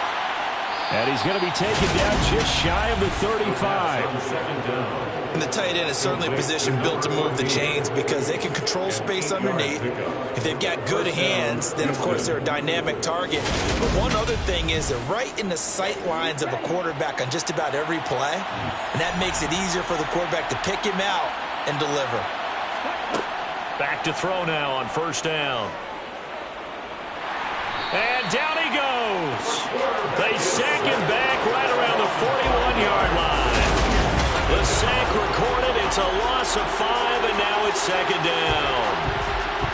And he's going to be taken down just shy of the 35. And the tight end is certainly a position built to move the chains because they can control space underneath. If they've got good hands, then of course they're a dynamic target. But one other thing is they're right in the sight lines of a quarterback on just about every play. And that makes it easier for the quarterback to pick him out and deliver. Back to throw now on 1st down. And down he goes. They sack him back right around the 41-yard line. The sack recorded. It's a loss of 5, and now it's 2nd down.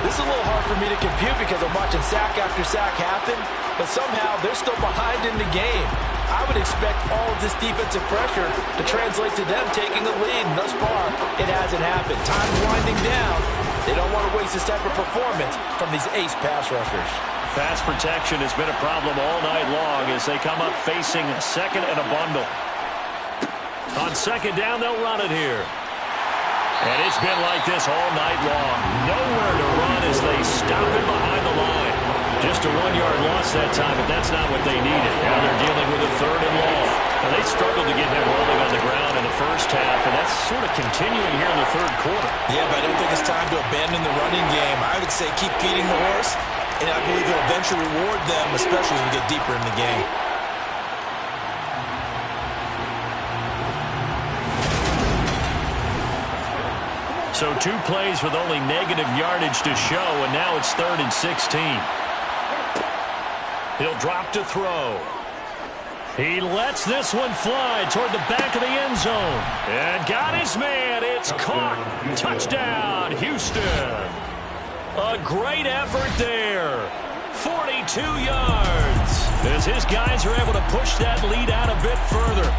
This is a little hard for me to compute because I'm watching sack after sack happen, but somehow they're still behind in the game. I would expect all of this defensive pressure to translate to them taking the lead, and thus far, it hasn't happened. Time's winding down. They don't want to waste this type of performance from these ace pass rushers. Pass protection has been a problem all night long as they come up facing 2nd and a bundle. On 2nd down, they'll run it here. And it's been like this all night long. Nowhere to run as they stop him behind the line. Just a 1-yard loss that time, but that's not what they needed. Now they're dealing with a 3rd and long. Now they struggled to get him rolling on the ground in the first half, and that's sort of continuing here in the 3rd quarter. Yeah, but I don't think it's time to abandon the running game. I would say keep feeding the horse, and I believe it'll eventually reward them, especially as we get deeper in the game. So 2 plays with only negative yardage to show, and now it's 3rd and 16. He'll drop to throw. He lets this one fly toward the back of the end zone. And got his man. It's caught. Touchdown, Houston. A great effort there. 42 yards. As his guys are able to push that lead out a bit further.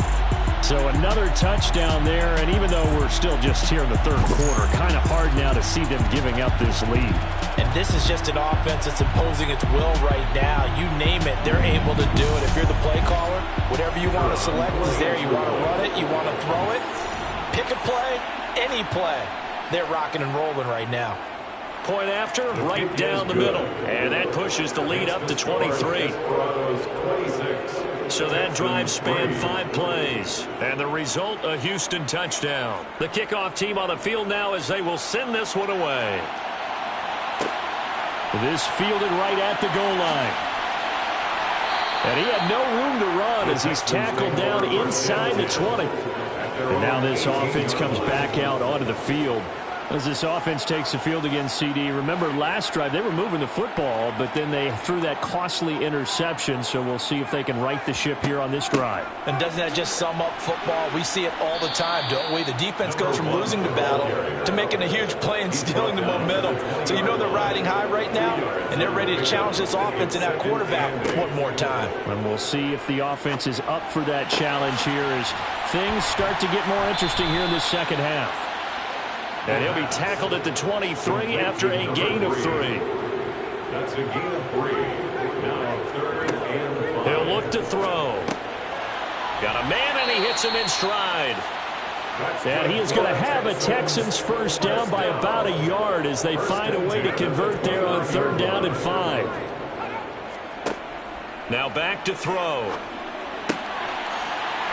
So another touchdown there, and even though we're still just here in the third quarter, kind of hard now to see them giving up this lead. And this is just an offense that's imposing its will right now. You name it, they're able to do it. If you're the play caller, whatever you want to select is there. You want to run it, you want to throw it, pick a play, any play. They're rocking and rolling right now. Point after, right down the middle. And that pushes the lead up to 23. So that drive spanned 5 plays. And the result, a Houston touchdown. The kickoff team on the field now as they will send this one away. This fielded right at the goal line. And he had no room to run as he's tackled down inside the 20. And now this offense comes back out onto the field. As this offense takes the field against CD, remember last drive they were moving the football, but then they threw that costly interception, so we'll see if they can right the ship here on this drive. And doesn't that just sum up football? We see it all the time, don't we? The defense goes from losing the battle to making a huge play and stealing the momentum. So you know they're riding high right now, and they're ready to challenge this offense and that quarterback one more time. And we'll see if the offense is up for that challenge here as things start to get more interesting here in this second half. And he'll be tackled at the 23 after a gain of 3. That's a gain of 3. Now 3rd and 5. He'll look to throw. Got a man, and he hits him in stride. And he is going to have a Texans first down by about a yard as they find a way to convert there on 3rd down and 5. Now back to throw.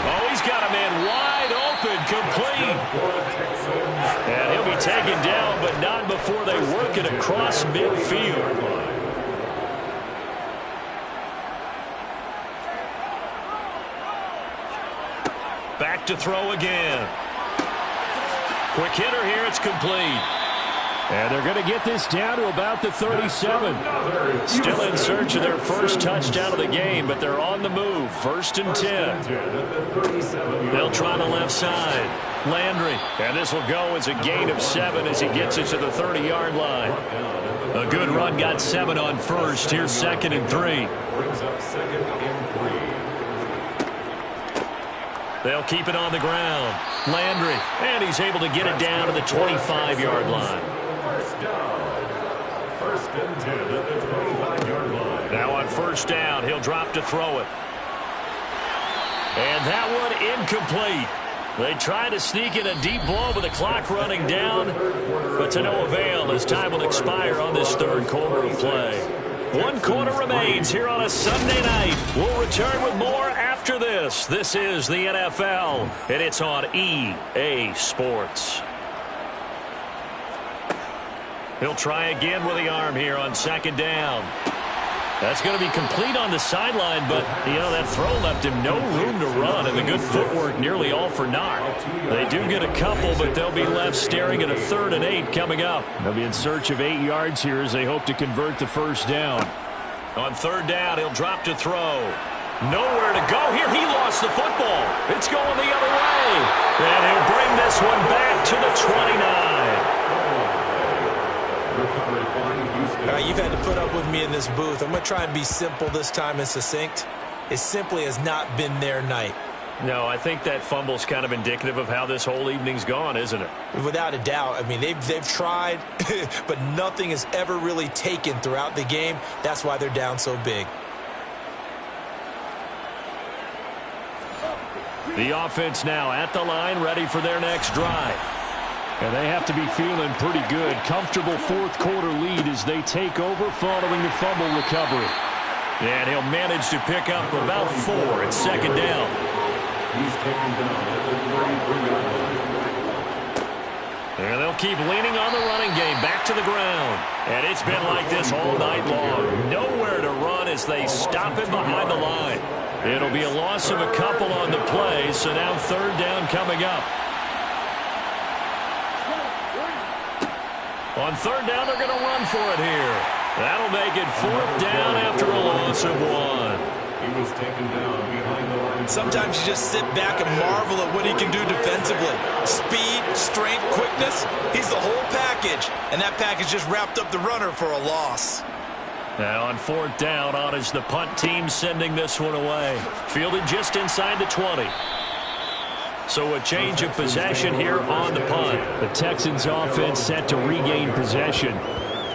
Oh, he's got a man wide open, complete. And he'll be taken down, but not before they work it across midfield. Back to throw again. Quick hitter here, it's complete. And they're going to get this down to about the 37. Still in search of their first touchdown of the game, but they're on the move. 1st and 10. They'll try the left side. Landry. And this will go as a gain of 7 as he gets it to the 30-yard line. A good run, got 7 on first. Here's 2nd and 3. Brings up 2nd and 3. They'll keep it on the ground. Landry. And he's able to get it down to the 25-yard line. First down. 1st and 10 at the 25-yard line. Now on 1st down, he'll drop to throw it. And that one incomplete. They try to sneak in a deep blow with the clock running down, but to no avail as time will expire on this 3rd quarter of play. 1 quarter remains here on a Sunday night. We'll return with more after this. This is the NFL, and it's on EA Sports. He'll try again with the arm here on 2nd down. That's going to be complete on the sideline, but, you know, that throw left him no room to run, and the good footwork nearly all for naught. They do get a couple, but they'll be left staring at a 3rd and 8 coming up. They'll be in search of 8 yards here as they hope to convert the 1st down. On 3rd down, he'll drop to throw. Nowhere to go here. He lost the football. It's going the other way. And he'll bring this one back to the 29. All right, you've had to put up with me in this booth. I'm going to try and be simple this time and succinct. It simply has not been their night. No, I think that fumble's kind of indicative of how this whole evening's gone, isn't it? Without a doubt. I mean, they've tried, but nothing has ever really taken throughout the game. That's why they're down so big. The offense now at the line, ready for their next drive. And they have to be feeling pretty good. Comfortable 4th quarter lead as they take over following the fumble recovery. And he'll manage to pick up about 4 at 2nd down. He's taken down at the 33-yard line. And they'll keep leaning on the running game back to the ground. And it's been like this all night long. Nowhere to run as they stop him behind the line. It'll be a loss of a couple on the play, so now 3rd down coming up. On 3rd down, they're going to run for it here. That'll make it 4th down after a loss of 1. was taken down behind the line. Sometimes you just sit back and marvel at what he can do defensively. Speed, strength, quickness, he's the whole package. And that package just wrapped up the runner for a loss. Now on 4th down, on is the punt team sending this one away. Fielded just inside the 20. So a change of possession here on the punt. The Texans offense set to regain possession.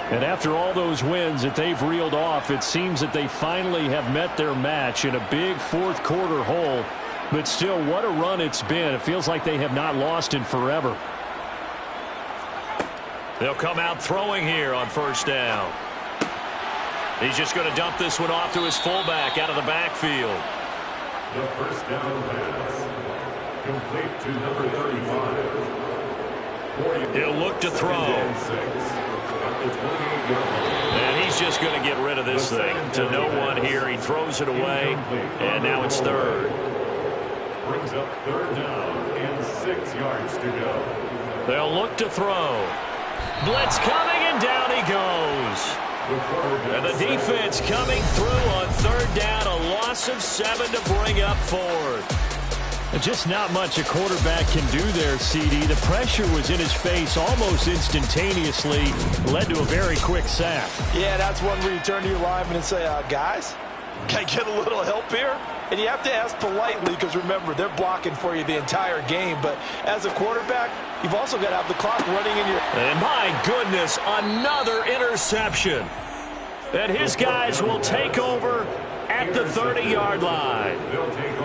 And after all those wins that they've reeled off, it seems that they finally have met their match in a big fourth quarter hole. But still, what a run it's been. It feels like they have not lost in forever. They'll come out throwing here on 1st down. He's just going to dump this one off to his fullback out of the backfield. The 1st down pass. Complete to number 35. He'll look to throw. And he's just going to get rid of this thing. To no one here. He throws it away. And now it's 3rd. Brings up 3rd down and 6 yards to go. They'll look to throw. Blitz coming, and down he goes. And the defense coming through on 3rd down. A loss of 7 to bring up 4th. Just not much a quarterback can do there, CD. The pressure was in his face almost instantaneously. Led to a very quick sack. Yeah, that's one where you turn to your lineman and say, guys, can I get a little help here? And you have to ask politely because, remember, they're blocking for you the entire game. But as a quarterback, you've also got to have the clock running in your... And my goodness, another interception. And his guys will take over at the 30-yard line.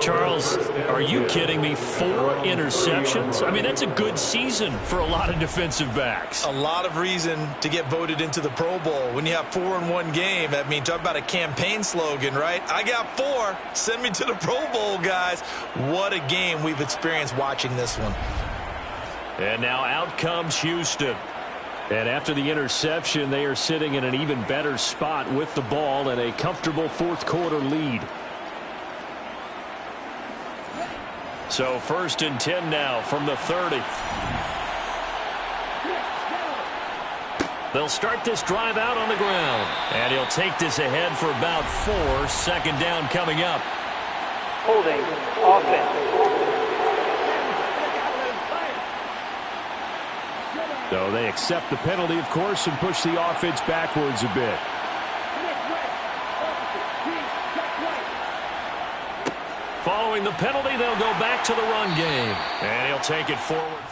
Charles, are you kidding me? 4 interceptions? I mean, that's a good season for a lot of defensive backs. A lot of reason to get voted into the Pro Bowl. When you have 4 in one game, I mean, talk about a campaign slogan, right? I got 4. Send me to the Pro Bowl, guys. What a game we've experienced watching this one. And now out comes Houston. And after the interception, they are sitting in an even better spot with the ball and a comfortable fourth quarter lead. So 1st and 10 now from the 30. They'll start this drive out on the ground. And he'll take this ahead for about 4. 2nd down coming up. Holding offense. So they accept the penalty, of course, and push the offense backwards a bit. Following the penalty, they'll go back to the run game. And he'll take it forward.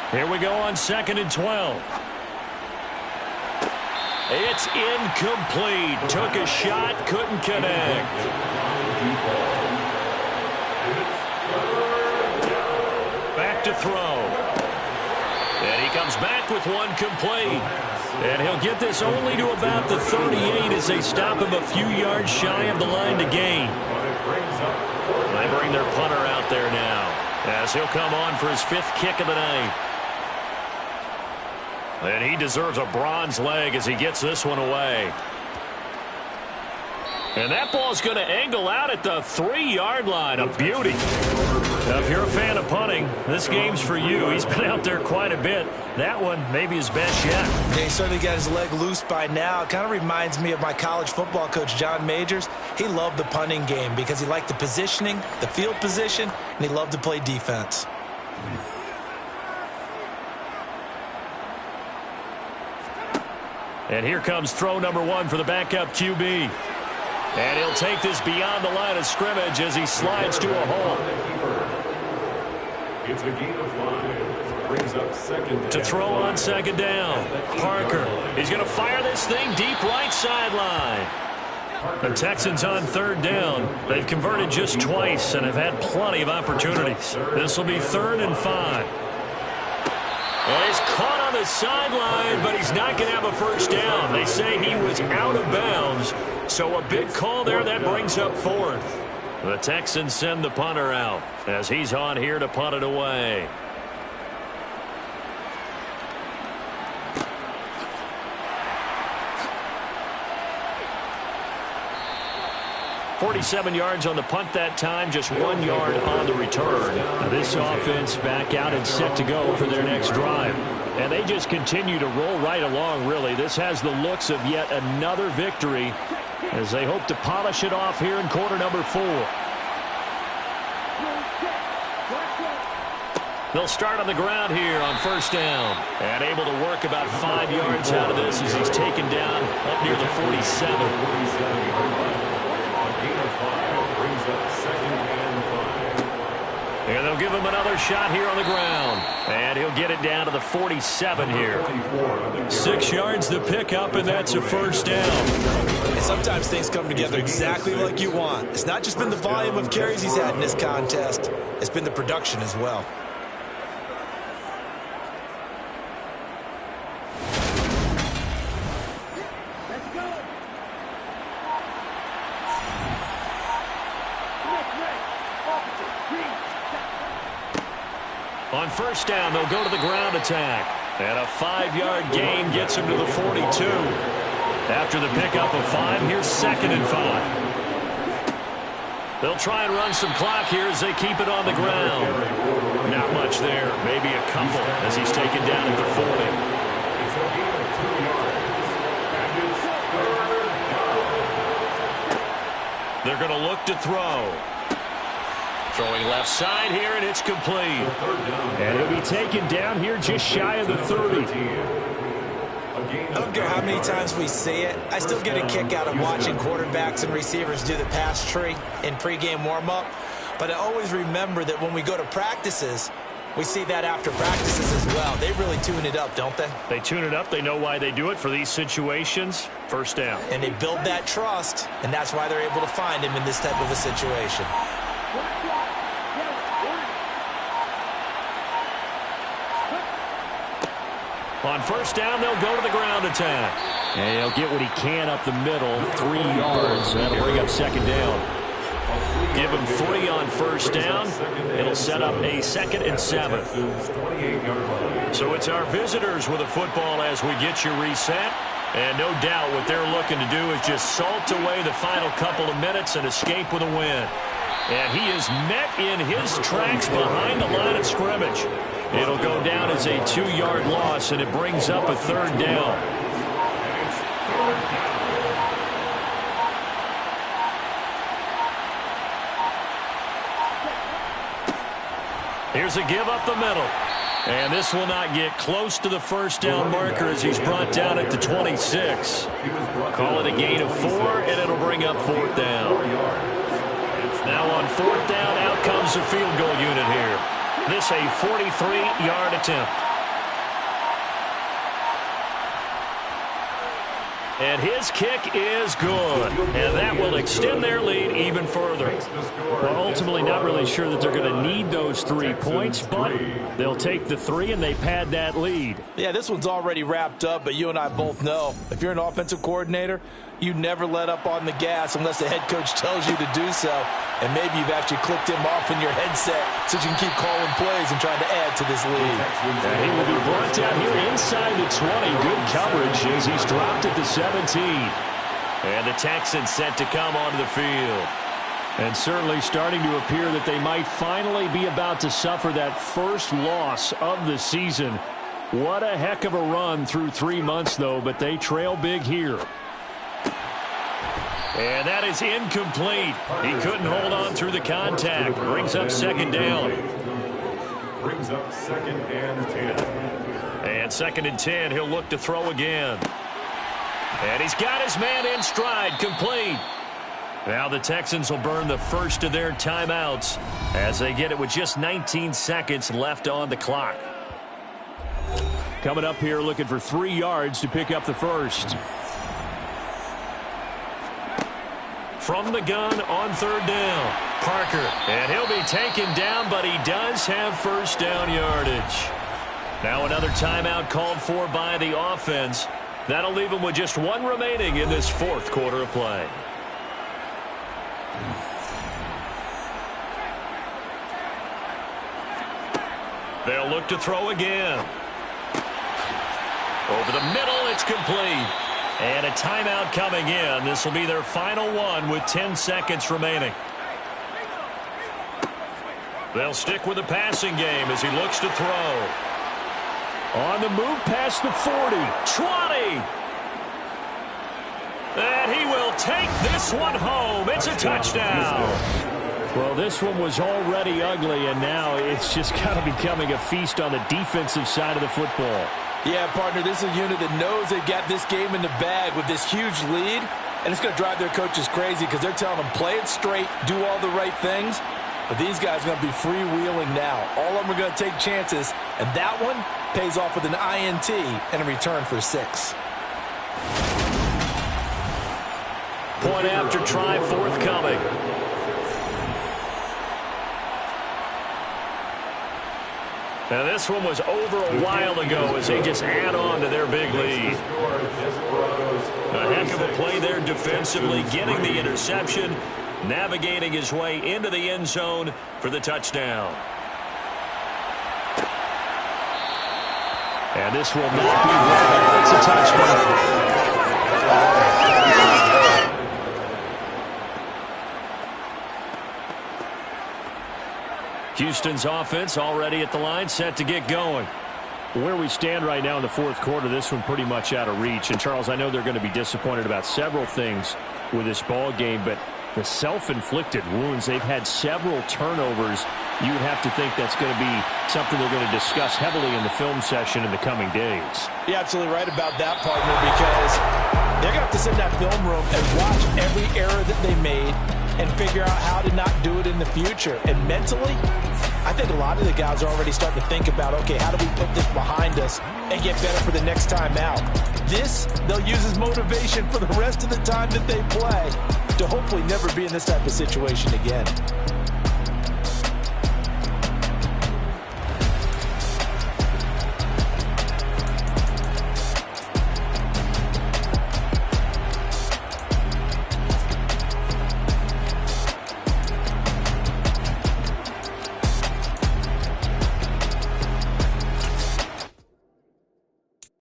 Here we go on 2nd and 12. It's incomplete. Took a shot, couldn't connect. Back to throw. And he comes back with one complete. And he'll get this only to about the 38 as they stop him a few yards shy of the line to gain. They bring their punter out there now as he'll come on for his 5th kick of the night. And he deserves a bronze leg as he gets this one away. And that ball's going to angle out at the 3-yard line. A beauty. Now, if you're a fan of punting, this game's for you. He's been out there quite a bit. That one maybe his best yet. Yeah, he certainly got his leg loose by now. It kind of reminds me of my college football coach, John Majors. He loved the punting game because he liked the positioning, the field position, and he loved to play defense. And here comes throw number 1 for the backup QB. And he'll take this beyond the line of scrimmage as he slides to a hole. It's a gain of 5. Brings up 2nd down. To throw on 2nd down. Parker. He's going to fire this thing deep right sideline. The Texans on 3rd down. They've converted just twice and have had plenty of opportunities. This will be 3rd and 5. And he's caught on the sideline, but he's not going to have a 1st down. They say he was out of bounds. So a big call there. That brings up 4th. The Texans send the punter out as he's on here to punt it away. 47 yards on the punt that time, just 1 yard on the return. Now this offense back out and set to go for their next drive. And they just continue to roll right along, really. This has the looks of yet another victory as they hope to polish it off here in quarter number 4. They'll start on the ground here on first down. And able to work about 5 yards out of this as he's taken down up near the 47. And they'll give him another shot here on the ground. And he'll get it down to the 47 here. 6 yards to pick up, and that's a first down. And sometimes things come together exactly like you want. It's not just been the volume of carries he's had in this contest. It's been the production as well. On first down, they'll go to the ground attack. And a 5-yard gain gets him to the 42. After the pickup of 5, here's 2nd and 5. They'll try and run some clock here as they keep it on the ground. Not much there. Maybe a couple as he's taken down at the 40. They're going to look to throw. Throwing left side here, and it's complete. And he'll be taken down here just shy of the 30. I don't care how many times we see it. I still get a kick out of watching quarterbacks and receivers do the pass tree in pregame warm-up. But I always remember that when we go to practices, we see that after practices as well. They really tune it up, don't they? They tune it up. They know why they do it for these situations. First down. And they build that trust, and that's why they're able to find him in this type of a situation. On first down, they'll go to the ground attack. And he'll get what he can up the middle, 3 yards. That'll bring up 2nd down. Give him 3 on first down. It'll set up a 2nd and 7. So it's our visitors with the football as we get you reset. And no doubt what they're looking to do is just salt away the final couple of minutes and escape with a win. And he is met in his tracks behind the line of scrimmage. It'll go down as a 2-yard loss, and it brings up a 3rd down. Here's a give up the middle. And this will not get close to the first down marker as he's brought down at the 26. Call it a gain of 4, and it'll bring up 4th down. Now on 4th down, out comes the field goal unit here. This a 43-yard attempt. And his kick is good. And that will extend their lead even further. Well, ultimately not really sure that they're going to need those 3 points, but they'll take the 3 and they pad that lead. Yeah, this one's already wrapped up, but you and I both know if you're an offensive coordinator, you never let up on the gas unless the head coach tells you to do so. And maybe you've actually clicked him off in your headset so you can keep calling plays and trying to add to this lead. And he will be brought down here inside the 20. Good coverage as he's dropped at the 17. And the Texans set to come onto the field. And certainly starting to appear that they might finally be about to suffer that first loss of the season. What a heck of a run through 3 months, though, but they trail big here. And that is incomplete. He couldn't hold on through the contact. Brings up 2nd down. Brings up 2nd and 10. And 2nd and 10, he'll look to throw again. And he's got his man in stride, complete. Now the Texans will burn the first of their timeouts as they get it with just 19 seconds left on the clock. Coming up here looking for 3 yards to pick up the first. From the gun on 3rd down, Parker. And he'll be taken down, but he does have first down yardage. Now another timeout called for by the offense. That'll leave him with just 1 remaining in this 4th quarter of play. They'll look to throw again. Over the middle, it's complete. And a timeout coming in. This will be their final one with 10 seconds remaining. They'll stick with the passing game as he looks to throw. On the move past the 40. 20. And he will take this one home. It's a touchdown. Well, this one was already ugly, and now it's just kind of becoming a feast on the defensive side of the football. Yeah, partner, this is a unit that knows they've got this game in the bag with this huge lead, and it's going to drive their coaches crazy because they're telling them play it straight, do all the right things. But these guys are going to be freewheeling now. All of them are going to take chances, and that one pays off with an INT and a return for 6. Point after try forthcoming. Now this one was over a while ago as they just add on to their big lead. A heck of a play there defensively, getting the interception, navigating his way into the end zone for the touchdown. And this will not be long. It's a touchdown. Houston's offense already at the line, set to get going. Where we stand right now in the fourth quarter, this one pretty much out of reach. And, Charles, I know they're going to be disappointed about several things with this ball game, but the self-inflicted wounds, they've had several turnovers. You would have to think that's going to be something they're going to discuss heavily in the film session in the coming days. You're absolutely right about that, partner, because they're going to have to sit in that film room and watch every error that they made and figure out how to not do it in the future. And mentally, I think a lot of the guys are already starting to think about, okay, how do we put this behind us and get better for the next time out? This, they'll use as motivation for the rest of the time that they play to hopefully never be in this type of situation again.